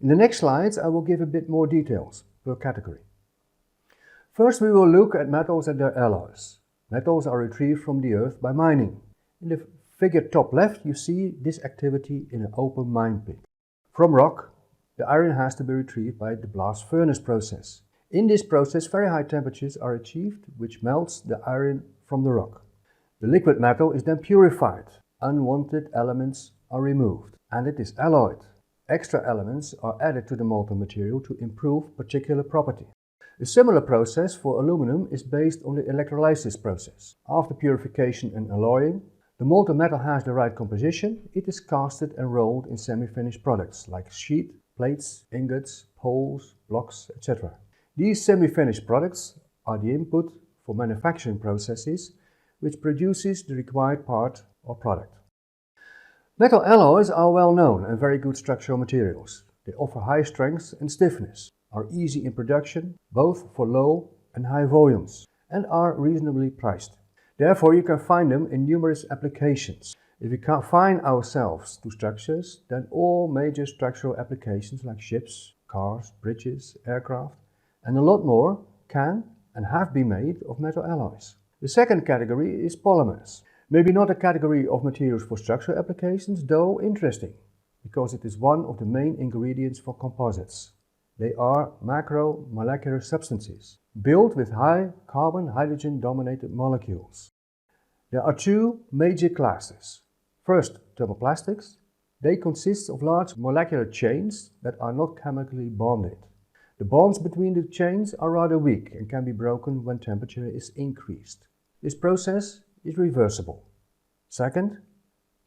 In the next slides I will give a bit more details per category. First we will look at metals and their alloys. Metals are retrieved from the earth by mining. In the figure top left you see this activity in an open mine pit. From rock, the iron has to be retrieved by the blast furnace process. In this process very high temperatures are achieved, which melts the iron from the rock. The liquid metal is then purified. Unwanted elements are removed and it is alloyed. Extra elements are added to the molten material to improve particular property. A similar process for aluminum is based on the electrolysis process. After purification and alloying, the molten metal has the right composition. It is casted and rolled in semi-finished products like sheet, plates, ingots, poles, blocks, etc. These semi-finished products are the input for manufacturing processes, which produces the required part or product. Metal alloys are well known and very good structural materials. They offer high strength and stiffness, are easy in production, both for low and high volumes, and are reasonably priced. Therefore you can find them in numerous applications. If we confine ourselves to structures, then all major structural applications like ships, cars, bridges, aircraft, and a lot more can and have been made of metal alloys. The second category is polymers. Maybe not a category of materials for structural applications, though interesting, because it is one of the main ingredients for composites. They are macromolecular substances, built with high carbon-hydrogen dominated molecules. There are two major classes. First, thermoplastics. They consist of large molecular chains that are not chemically bonded. The bonds between the chains are rather weak and can be broken when temperature is increased. This process is reversible. Second,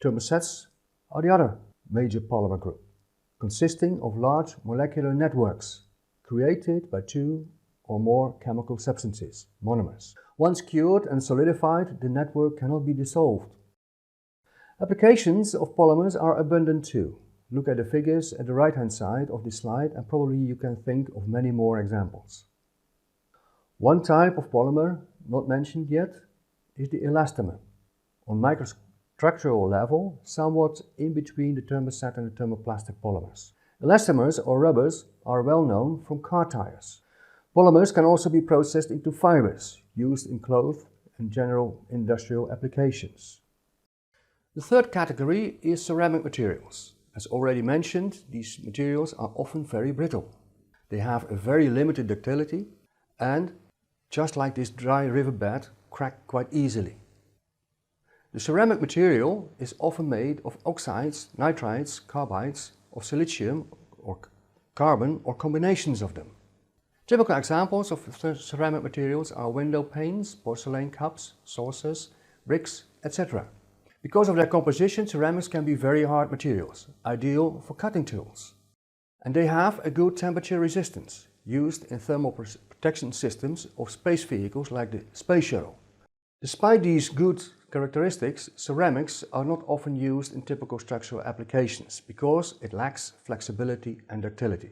thermosets are the other major polymer group, consisting of large molecular networks created by two or more chemical substances, monomers. Once cured and solidified, the network cannot be dissolved. Applications of polymers are abundant too. Look at the figures at the right-hand side of this slide and probably you can think of many more examples. One type of polymer, not mentioned yet, is the elastomer. On microstructural level, somewhat in between the thermoset and the thermoplastic polymers. Elastomers or rubbers are well known from car tires. Polymers can also be processed into fibers, used in cloth and general industrial applications. The third category is ceramic materials. As already mentioned, these materials are often very brittle. They have a very limited ductility and, just like this dry riverbed, crack quite easily. The ceramic material is often made of oxides, nitrides, carbides, of silicium or carbon or combinations of them. Typical examples of ceramic materials are window panes, porcelain cups, saucers, bricks, etc. Because of their composition, ceramics can be very hard materials, ideal for cutting tools. And they have a good temperature resistance, used in thermal protection systems of space vehicles like the Space Shuttle. Despite these good characteristics, ceramics are not often used in typical structural applications because it lacks flexibility and ductility.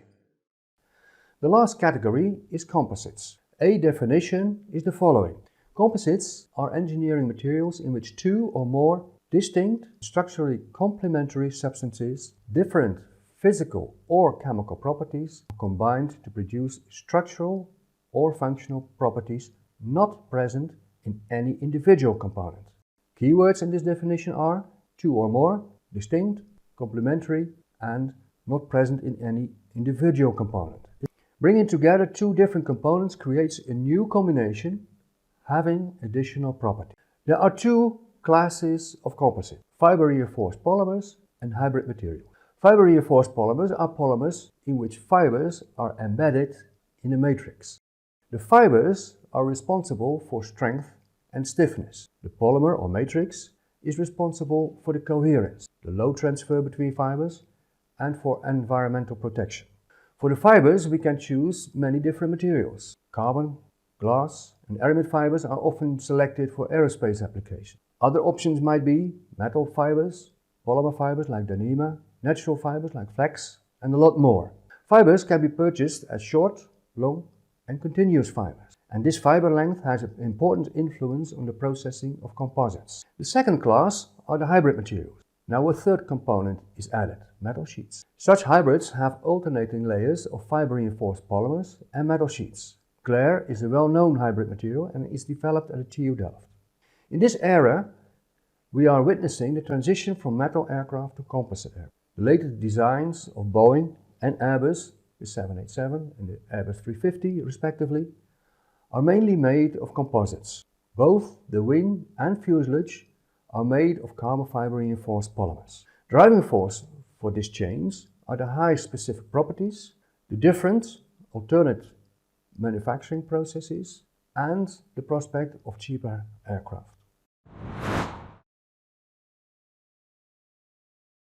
The last category is composites. A definition is the following. Composites are engineering materials in which two or more distinct, structurally complementary substances, different physical or chemical properties, are combined to produce structural or functional properties not present in any individual component. Keywords in this definition are two or more, distinct, complementary, and not present in any individual component. Bringing together two different components creates a new combination having additional properties. There are two classes of composites: fiber-reinforced polymers and hybrid materials. Fiber-reinforced polymers are polymers in which fibers are embedded in a matrix. The fibers are responsible for strength and stiffness. The polymer or matrix is responsible for the coherence, the load transfer between fibers, and for environmental protection. For the fibers we can choose many different materials. Carbon, glass and aramid fibers are often selected for aerospace applications. Other options might be metal fibers, polymer fibers like Dyneema, natural fibers like flax, and a lot more. Fibers can be purchased as short, long and continuous fibers, and this fiber length has an important influence on the processing of composites. The second class are the hybrid materials. Now a third component is added, metal sheets. Such hybrids have alternating layers of fiber-reinforced polymers and metal sheets. Glare is a well-known hybrid material and is developed at the TU Delft. In this era, we are witnessing the transition from metal aircraft to composite aircraft. The latest designs of Boeing and Airbus, the 787 and the Airbus 350 respectively, are mainly made of composites. Both the wing and fuselage are made of carbon fiber reinforced polymers. Driving force for this change are the high specific properties, the different alternate manufacturing processes, and the prospect of cheaper aircraft.